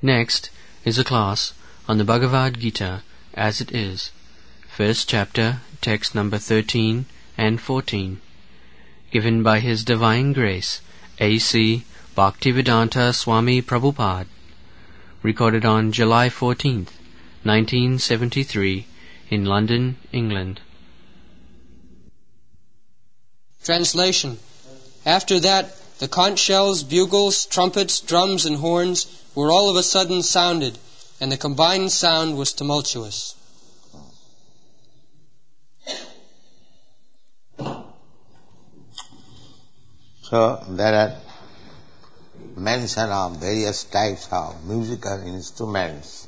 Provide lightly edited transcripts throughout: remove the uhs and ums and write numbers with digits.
Next is a class on the Bhagavad Gita as it is, first chapter, text number 13 and 14, given by His Divine Grace, A.C. Bhaktivedanta Swami Prabhupada, recorded on July 14th, 1973, in London, England. Translation. After that, the conch shells, bugles, trumpets, drums, and horns were all of a sudden sounded, and the combined sound was tumultuous. So there are mention of various types of musical instruments.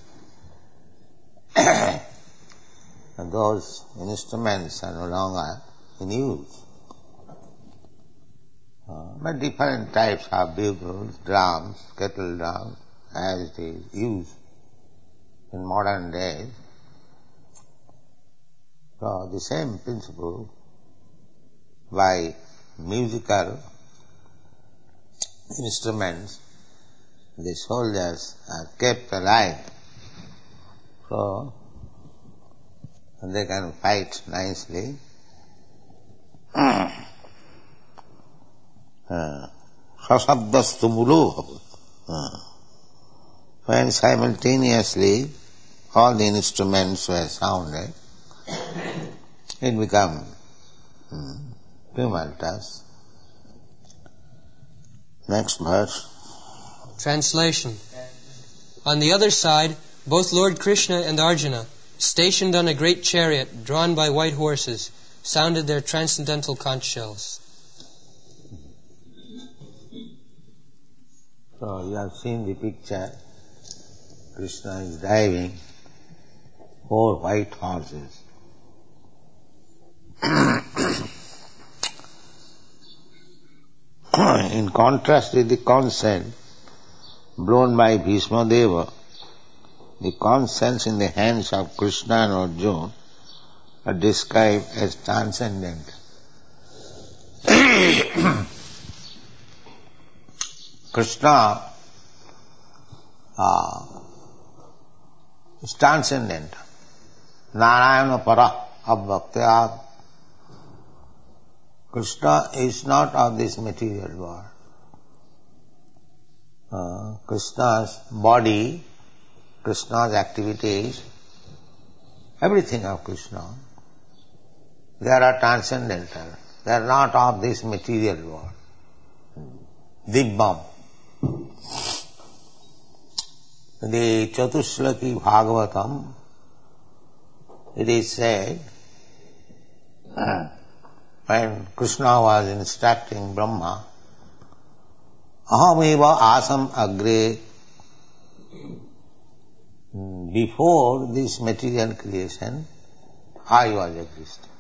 And those instruments are no longer in use. But different types of bugles, drums, kettle drums, as it is used in modern days. So the same principle by musical instruments the soldiers are kept alive, so they can fight nicely. Sasabdastu mulo. When simultaneously all the instruments were sounded, it became tumultuous. Next verse. Translation. On the other side, both Lord Krishna and Arjuna, stationed on a great chariot drawn by white horses, sounded their transcendental conch shells. So you have seen the picture. Krishna is driving 4 white horses. In contrast with the conch shell blown by Bhishma Deva, the conch shells in the hands of Krishna and Arjuna are described as transcendent. Krishna is transcendent. Narayana para abhaktya. Krishna is not of this material world. Krishna's body, Krishna's activities, everything of Krishna, they are transcendental. They are not of this material world. Dibbam. The Chatushlaki Bhagavatam, it is said, when Krishna was instructing Brahma, Ahameva asam agre, before this material creation, I was existing.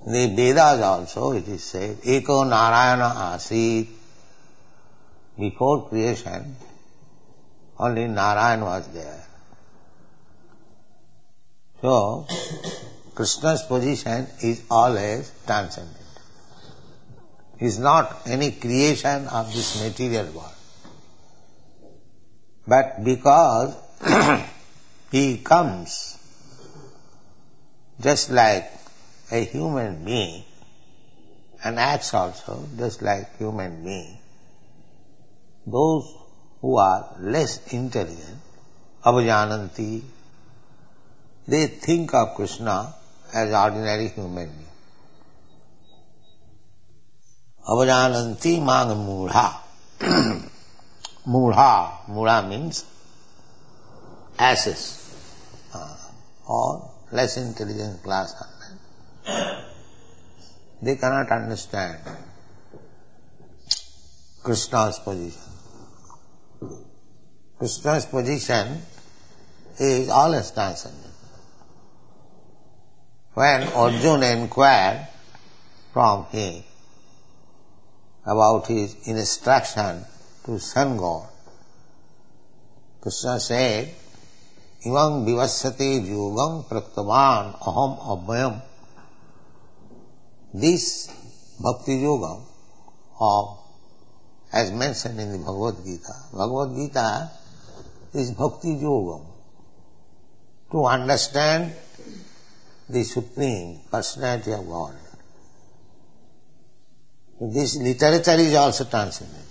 The Vedas also, it is said, Eko Narayana Asit, before creation, only Narayan was there. So, Krishna's position is always transcendent. He is not any creation of this material world. But because he comes just like a human being and acts also just like human being, those who are less intelligent, avajananti, they think of Krishna as ordinary human being. Avajananti mang mudha. Mudha means asses or less intelligent class. They cannot understand Krishna's position. Krishna's position is always transcendent. When Arjuna inquired from him about his instruction to sun god, Krishna said, Imam vivassate yogam praktavan aham abhayam. This bhakti yoga of as mentioned in the Bhagavad Gita. Bhagavad Gita is Bhakti Yogam. To understand the Supreme Personality of God. This literature is also transcendental.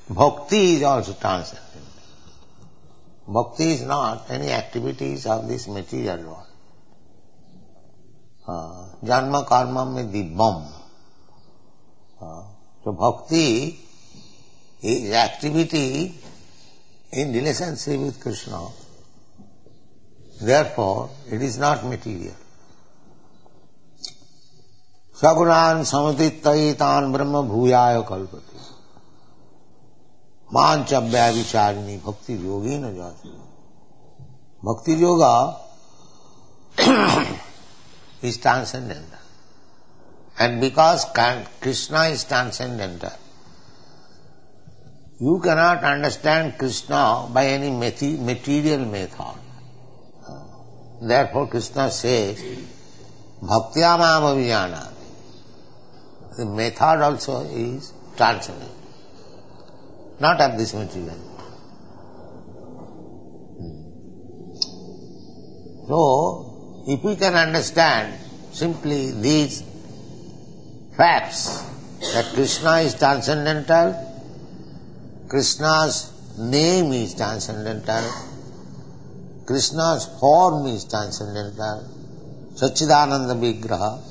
Bhakti is also transcendental. Bhakti is not any activities of this material world. Janma karma me dibbam. So bhakti is activity in relationship with Krishna. Therefore, it is not material. Sagunan samatittaitan brahma bhuyaya kalpati. Manchabhya vicharini bhakti yogi na jati. Bhakti yoga is transcendental. And because Krishna is transcendental, you cannot understand Krishna by any material method. Therefore Krishna says, Bhaktya mam avijana. The method also is transcendental, not of this material. So, if we can understand simply these facts, that Krishna is transcendental, Krishna's name is transcendental, Krishna's form is transcendental, Satchidananda Vigraha,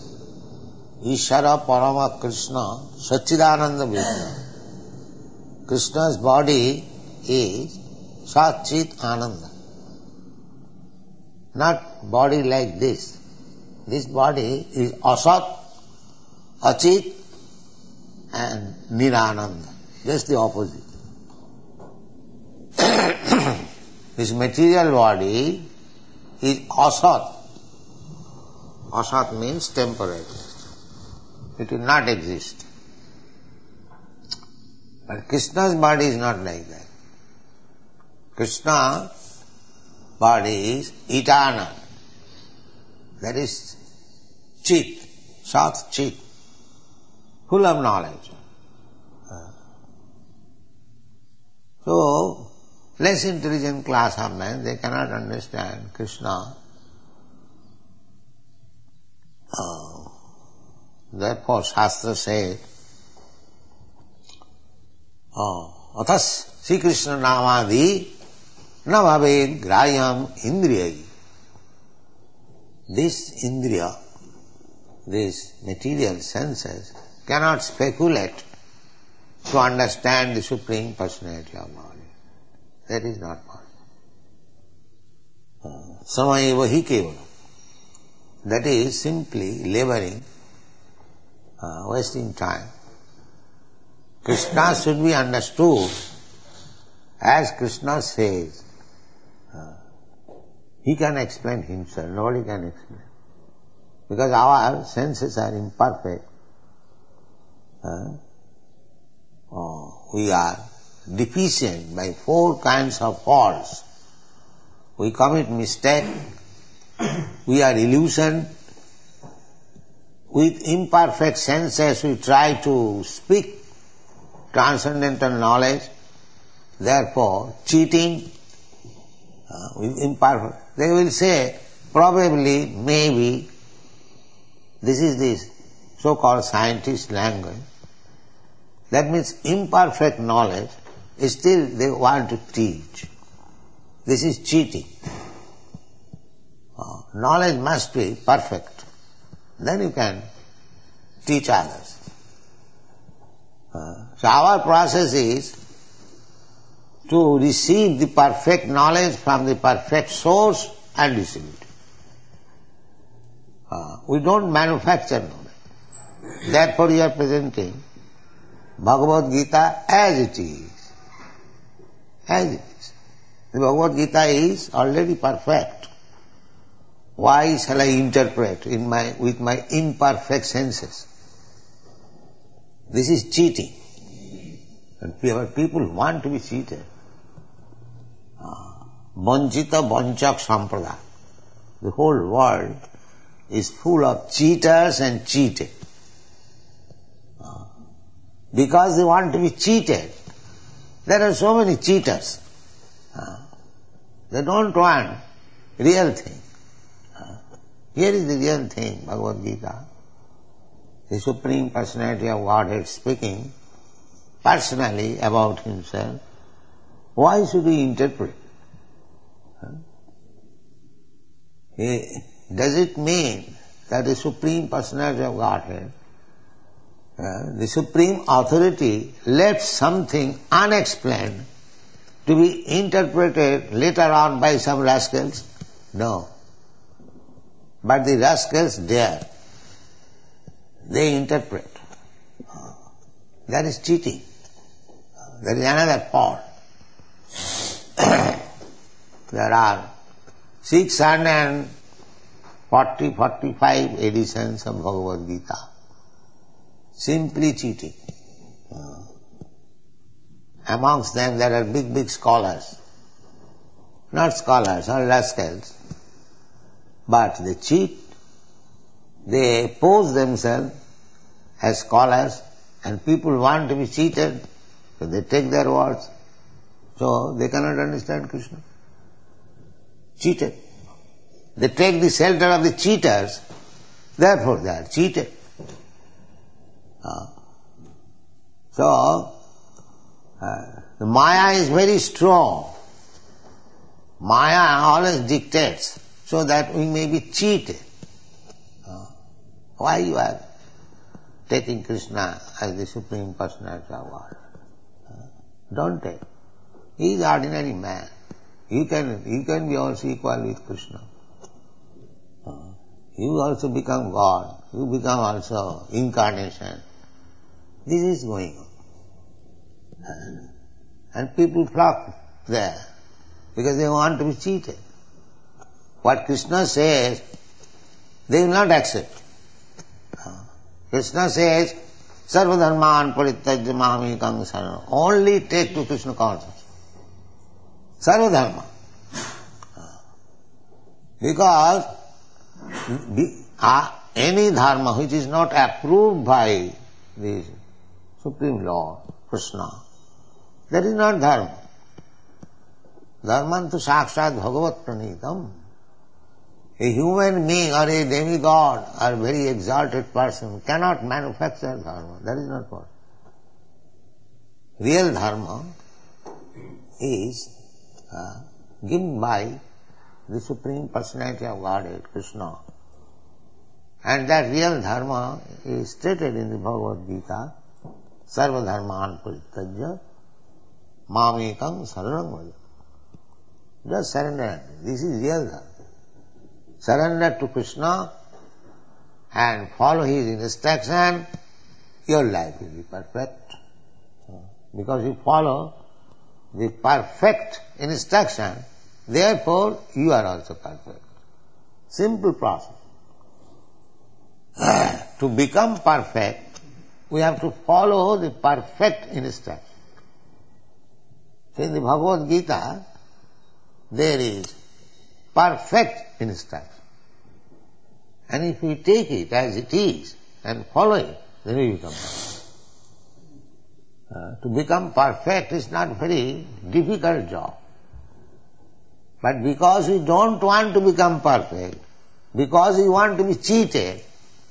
Ishara Parama Krishna, Satchidananda Vigraha. Krishna's body is Satchit Ananda. Not body like this. This body is Asat, Achit and Nirananda. Just the opposite. This material body is Asat. Asat means temporary. It will not exist. But Krishna's body is not like that. Krishna's body is eternal. That is Chit, Sat Chit, full of knowledge. So, less intelligent class of men, they cannot understand Krishna. Therefore Shastra says, Athas Sri Krishna Namadi na bhaved grayam indriyai. This indriya, these material senses, cannot speculate to understand the Supreme Personality of God. That is not possible. Samayeva hi kevalam. That is simply laboring, wasting time. Krishna should be understood as Krishna says. He can explain himself, nobody can explain. Because our senses are imperfect. We are deficient by 4 kinds of faults. We commit mistake, we are illusioned. With imperfect senses we try to speak transcendental knowledge, therefore cheating with imperfect. They will say, probably, maybe, this is this so-called scientist language. That means imperfect knowledge, still they want to teach. This is cheating. Knowledge must be perfect. Then you can teach others. So our process is to receive the perfect knowledge from the perfect source and distribute it. We don't manufacture knowledge. Therefore we are presenting Bhagavad Gita as it is. As it is. The Bhagavad Gita is already perfect. Why shall I interpret with my imperfect senses? This is cheating. And people want to be cheated. Vanchita vanchak sampradaya. The whole world is full of cheaters and cheated. because they want to be cheated. There are so many cheaters. They don't want real thing. Here is the real thing, Bhagavad Gita. The Supreme Personality of Godhead speaking personally about himself. Why should we interpret? Does it mean that the Supreme Personality of Godhead, the Supreme Authority, left something unexplained to be interpreted later on by some rascals? No. But the rascals dare. They interpret. That is cheating. That is another part. There are 645 editions of Bhagavad Gita. Simply cheating. Amongst them there are big scholars. Not scholars, or rascals. But they cheat. They pose themselves as scholars, and people want to be cheated, so they take their words. So they cannot understand Krishna. Cheated. They take the shelter of the cheaters, therefore they are cheated. The Maya is very strong. Maya always dictates so that we may be cheated. Why you are taking Krishna as the Supreme Personality of God? Don't take. He is ordinary man. You can be also equal with Krishna. You also become God. You become also incarnation. This is going on. And people flock there because they want to be cheated. What Krishna says, they will not accept. Krishna says, Sarva dharman parityajya mamekam saranam. Only take to Krishna consciousness. Sarva dharma. Because any dharma which is not approved by the Supreme Lord, Krishna, that is not dharma. Dharmantu sakshat bhagavat pranitam. A human being or a demigod or a very exalted person cannot manufacture dharma. That is not possible. Real dharma is given by the Supreme Personality of Godhead, Krishna. And that real dharma is stated in the Bhagavad Gita, Sarva dharman parityajya mamekam saranam vaja. Just surrender. This is real dharma. Surrender to Krishna and follow his instruction, your life will be perfect. Because you follow the perfect instruction, therefore you are also perfect. Simple process. To become perfect, we have to follow the perfect instruction. So in the Bhagavad Gita, there is perfect instruction. And if we take it as it is and follow it, then we become perfect. To become perfect is not a very difficult job. But because we don't want to become perfect, because we want to be cheated,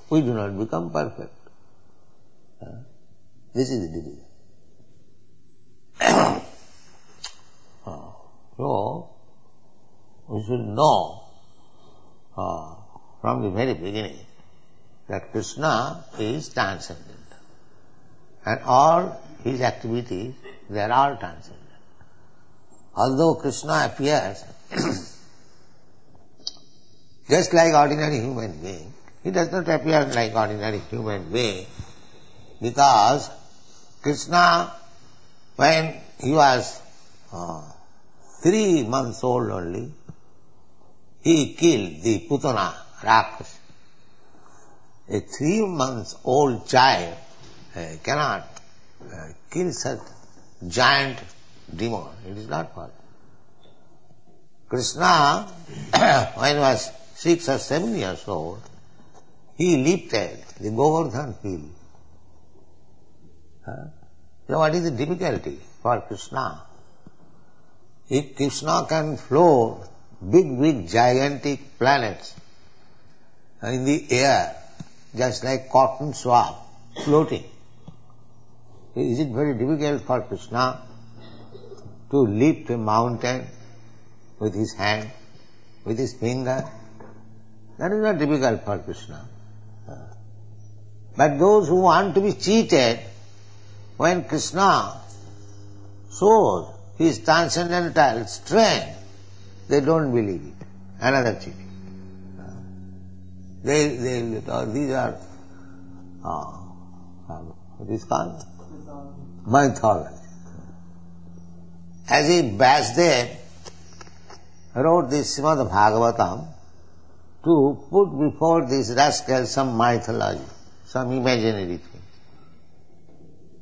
we do not become perfect. This is the division. So, we should know from the very beginning that Krishna is transcendent. And all his activities, they are all transcendent. Although Krishna appears just like ordinary human being, he does not appear like ordinary human being because Krishna, when he was 3 months old only, he killed the Putana, Rakshasa. A 3 months old child cannot kill such giant demon. It is not possible. Krishna, when he was 6 or 7 years old, he lifted the Govardhan hill So what is the difficulty for Krishna? If Krishna can float big gigantic planets in the air, just like cotton swab floating, is it very difficult for Krishna to lift a mountain with his hand, with his finger? That is not difficult for Krishna. But those who want to be cheated, when Krishna shows his transcendental strength, they don't believe it. Another cheating. These are what is called? Mythology. As if Vyasdev wrote this Srimad Bhagavatam to put before these rascals some mythology, some imaginary thing.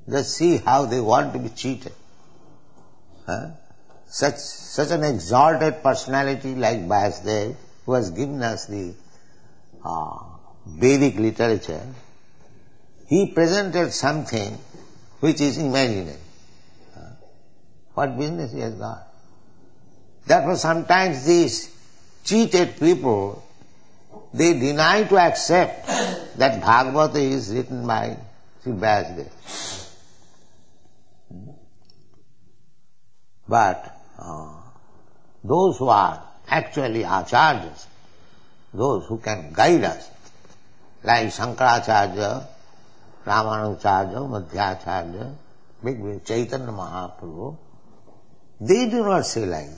Just see how they want to be cheated. Such an exalted personality like Vyasdev, who has given us the Vedic literature, he presented something which is imaginary. What business he has got? Therefore sometimes these cheated people, they deny to accept that Bhagavata is written by Sri Vyasdev. But those who are actually acharyas, those who can guide us, like Shankaracharya, Ramanujarya, Madhyacharya, big Chaitanya Mahaprabhu, they do not say like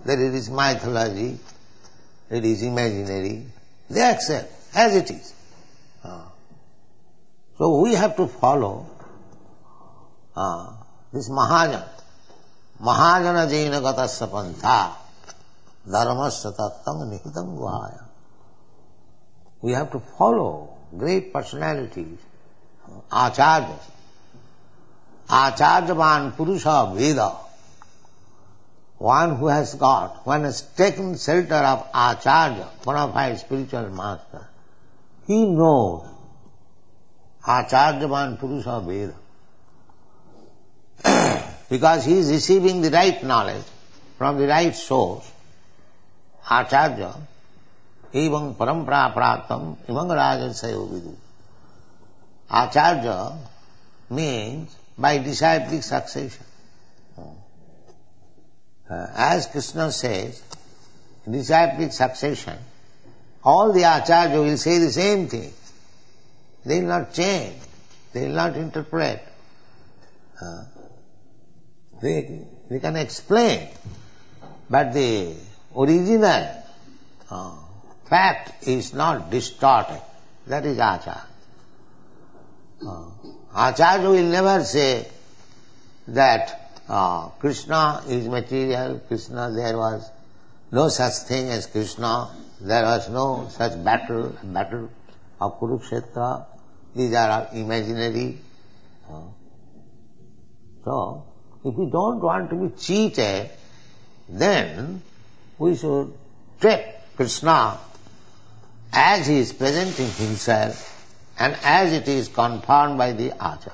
that it is mythology, it is imaginary. They accept as it is. So we have to follow this Mahajana. Mahajana jaina gatasya pantha dharmasya tattam nihitam guhaya. We have to follow great personalities, acharyas. Acharyavan purusha veda. One who has taken shelter of acharya, bona fide spiritual master, he knows acharyavan purusha veda. Because he is receiving the right knowledge from the right source. Acharya, evam parampara praptam, evam rajasayo vidu. Acharya means by disciplic succession. As Krishna says, disciplic succession, all the acharya will say the same thing. They will not change, they will not interpret. They can explain, but the original fact is not distorted. That is acharya. Acharya will never say that Krishna is material, Krishna, there was no such thing as Krishna, there was no such battle of Kurukshetra, these are all imaginary. So, if we don't want to be cheated, then we should take Krishna as he is presenting himself and as it is confirmed by the Acharya.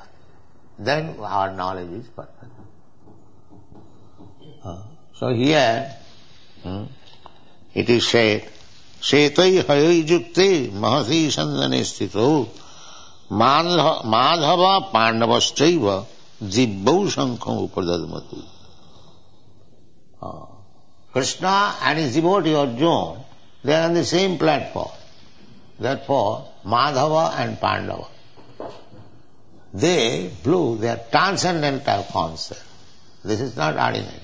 Then our knowledge is perfect. So here it is said, Setai hayai jukte mahasi sandane sthito madhava pandavastraiva jibbau shankham upadadmatu. Krishna and his devotee Arjuna, they are on the same platform. Therefore, Madhava and Pandava, they blew their transcendental concert. This is not ordinary.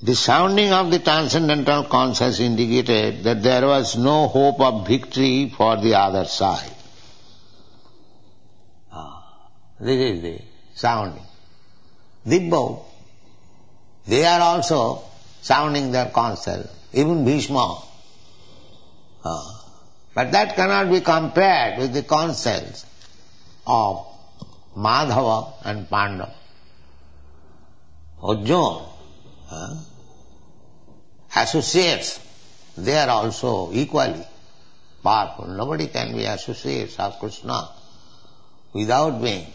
The sounding of the transcendental concerts indicated that there was no hope of victory for the other side. This is the sounding. Dibbau, they are also sounding their concert, even Bhishma. But that cannot be compared with the concerts of Madhava and Pandava. Arjuna, associates, they are also equally powerful. Nobody can be associates of Krishna without being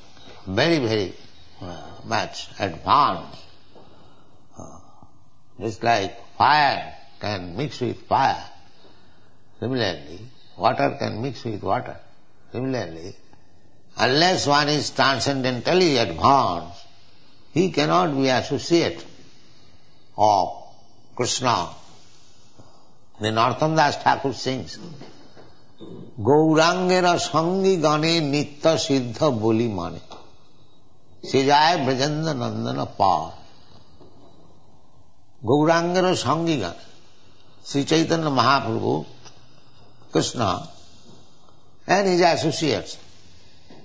very, very much advanced. Just like fire can mix with fire. Similarly, water can mix with water. Similarly, unless one is transcendentally advanced, he cannot be associate of Krishna. The Narottam Das Thakur sings, Gaurangera sangi gane nitta siddha boli mane sejaya brajanda nandana par. Gaurangera sangi gane. Sri Chaitanya Mahaprabhu, Krishna, and his associates,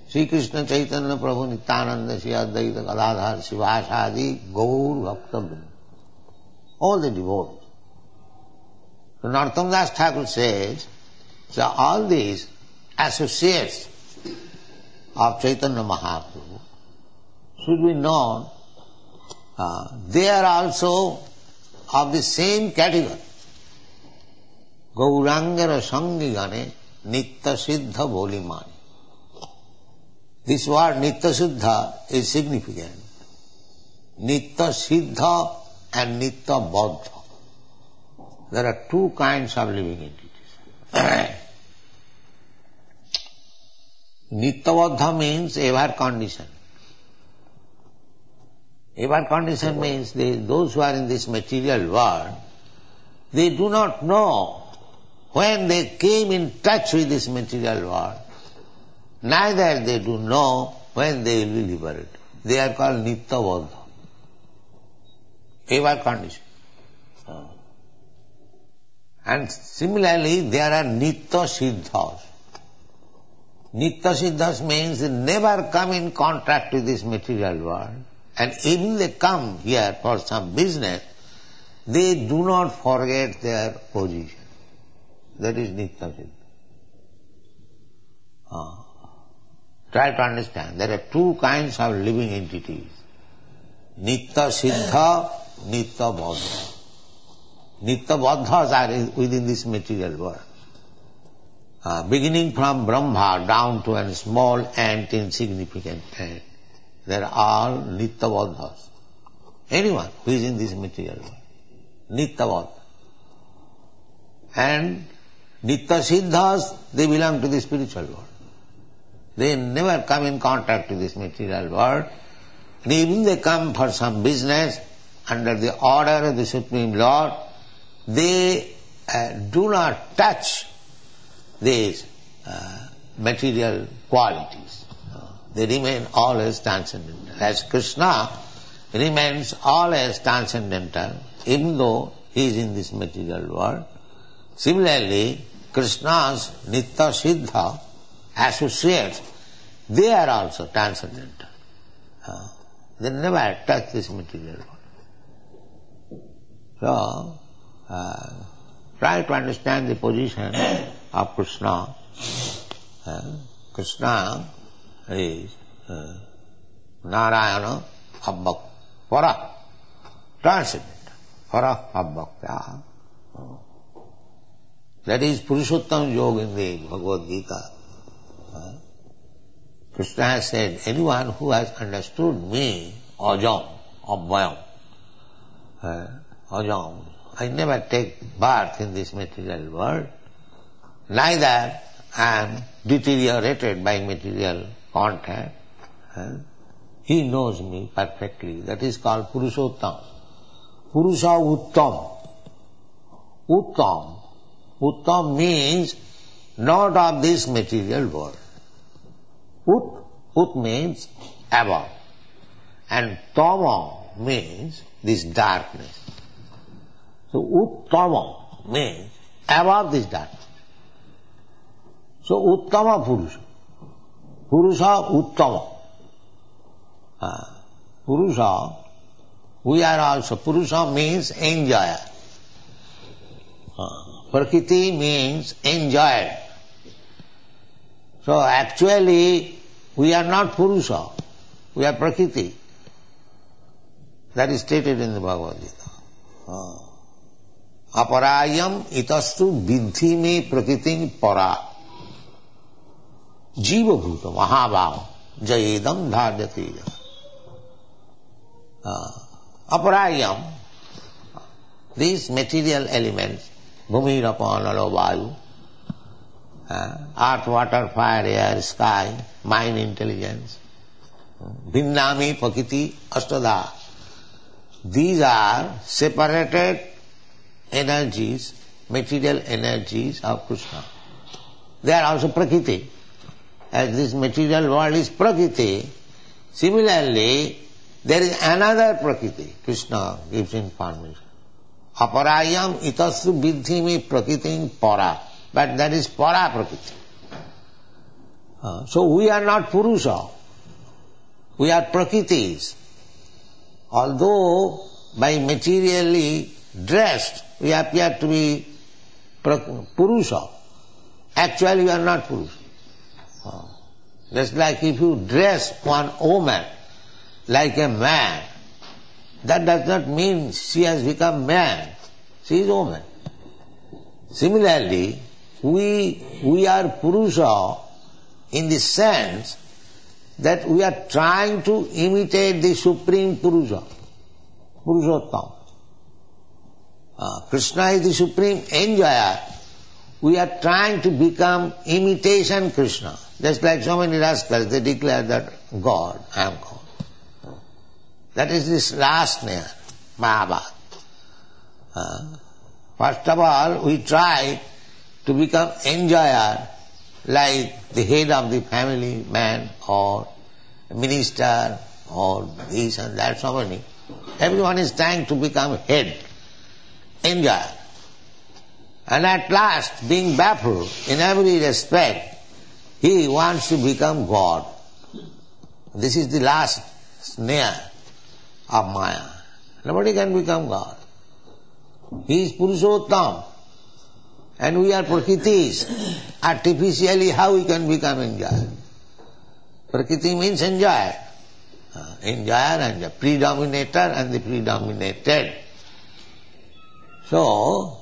Sri Krishna Chaitanya Prabhu Nityananda Sri Advaita Gadadhar Sivasadi Gaur Bhakta Vrinda, all the devotees. So Narottam Das Thakur says, so all these associates of Chaitanya Mahaprabhu should be known, they are also of the same category. Gaurangara sangi gane nitta siddha boli mani. This word nitta siddha is significant. Nitta siddha and nitta baddha. There are two kinds of living entities. Nitta baddha means ever conditioned. Ever conditioned means those who are in this material world, they do not know when they came in touch with this material world, neither they do know when they will be liberated. They are called nitta baddha, ever conditioned. And similarly, there are nitta siddhas. Nitta siddhas means they never come in contact with this material world, and even they come here for some business, they do not forget their position. That is nitta siddha. Try to understand. There are two kinds of living entities. Nitta siddha, nitta baddha. Nitta baddhas are within this material world. Beginning from Brahma down to a small ant, insignificant ant, they are all nitta baddhas. Anyone who is in this material world, nitta baddha. And nitta siddhas, they belong to the spiritual world. They never come in contact with this material world. And even they come for some business under the order of the Supreme Lord, they do not touch these material qualities. They remain always transcendental. As Krishna remains always transcendental, even though he is in this material world, similarly, Krishna's nitta siddha associates, they are also transcendental. They never touch this material world. So, try to understand the position of Krishna. Krishna is Narayana Abbhak, Para, transcendental, Para Abbhakya. That is Purushottam Yoga in the Bhagavad Gita. Krishna has said, anyone who has understood me, Ajam, Abhayam, Ajam, I never take birth in this material world, neither I am deteriorated by material contact. He knows me perfectly. That is called Purushottam. Purusha Uttam. Uttam. Uttam means not of this material world. Ut means above. And Tama means this darkness. So Uttama means above this darkness. So Uttama Purusha. Purusha Uttama. Purusha, we are also, Purusha means enjoyer. Prakriti means enjoyed. So actually, we are not Purusha, we are Prakriti. That is stated in the Bhagavad Gita. Aparayam itastu vidhi me prakritim para. Jiva bhuta mahabhava jayedam dharyateja. Aparayam, these material elements, bhumi, rapana, nalo, vayu, earth, water, fire, air, sky, mind, intelligence, Bhinnami, Prakriti, Astada. These are separated energies, material energies of Krishna. They are also Prakriti. As this material world is Prakriti, similarly, there is another Prakriti. Krishna gives information. Aparayam itasu vidhimi prakritim para. But that is para Prakriti. So we are not Purusha. We are Prakritis. Although by materially dressed we appear to be Purusha, actually we are not Purusha. Just like if you dress one woman like a man, that does not mean she has become man. She is woman. Similarly, we are Purusha in the sense that we are trying to imitate the Supreme Purusha, Purushottam. Krishna is the Supreme Enjoyer. We are trying to become imitation Krishna. Just like so many rascals, they declare that God, I am God. That is this last layer, Mahabharata. First of all, we try to become enjoyer like the head of the family, man or minister or this and that, so many. Everyone is trying to become head, enjoyer. And at last, being baffled in every respect, he wants to become God. This is the last snare of Maya. Nobody can become God. He is Purushottam. And we are Prakritis. Artificially, how we can become enjoyer? Prakriti means enjoyer. Enjoyer and the predominator and the predominated. So,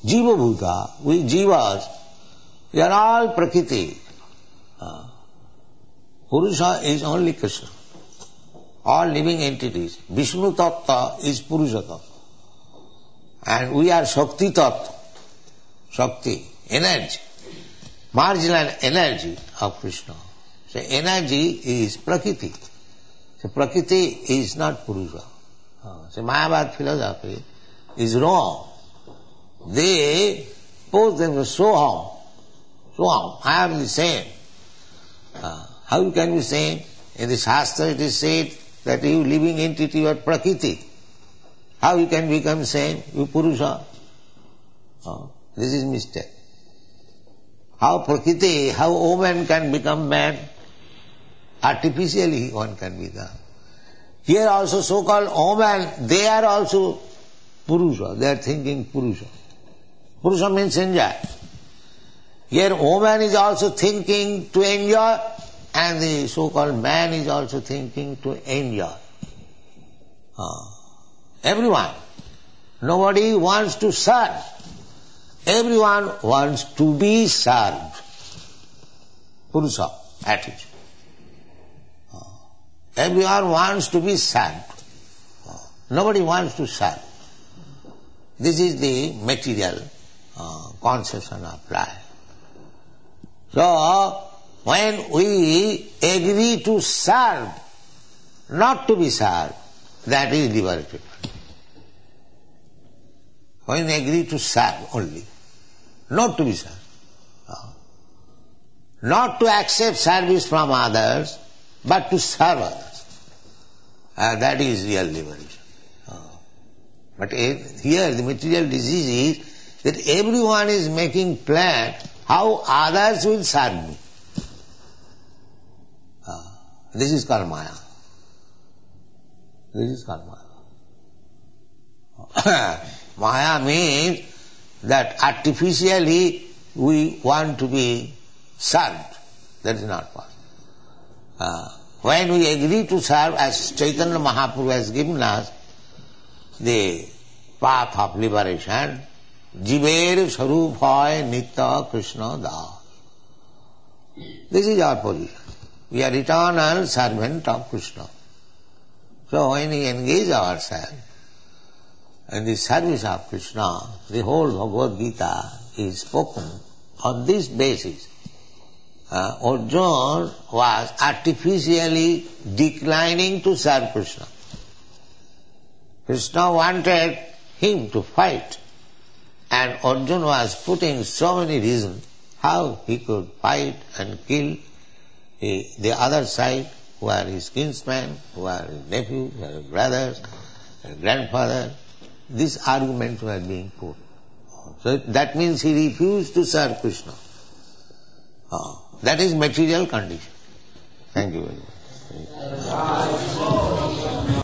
Jiva Bhuta, we Jivas, we are all Prakriti. Purusha is only Krishna. All living entities. Vishnu Tattva is Purusha Tattva. And we are Shakti Tattva. Shakti, energy. Marginal energy of Krishna. So energy is Prakriti. So Prakriti is not Purusha. So Mayavad philosophy is wrong. They pose themselves Soham, I am the same. How you can be same? In the Shastra it is said that you living entity, you are Prakriti. How you can become same? You Purusha. This is mistake. How Prakriti, how woman can become man? Artificially one can become. Here also so-called woman, they are also Purusha. They are thinking Purusha. Purusha means enjoy. Here woman is also thinking to enjoy, and the so-called man is also thinking to enjoy. Everyone. Nobody wants to serve. Everyone wants to be served. Purusha attitude. Everyone wants to be served. Nobody wants to serve. This is the material conception of life. So, when we agree to serve, not to be served, that is liberated. When we agree to serve only, not to be served. Not to accept service from others, but to serve others. That is real liberation. But here the material disease is that everyone is making plan how others will serve me. This is called Maya. This is called Maya. Maya means that artificially we want to be served. That is not possible. When we agree to serve, as Chaitanya Mahaprabhu has given us the path of liberation, Jiver Sarup Hoy Nitya Krishna Das. This is our position. We are eternal servant of Krishna. So when we engage ourselves in the service of Krishna, the whole Bhagavad Gita is spoken on this basis. Arjuna was artificially declining to serve Krishna. Krishna wanted him to fight, and Arjuna was putting so many reasons how he could fight and kill the other side, who are his kinsmen, who are his nephews, who are his brothers, his grandfather. These arguments were being put. So that means he refused to serve Krishna. That is material condition. Thank you very much.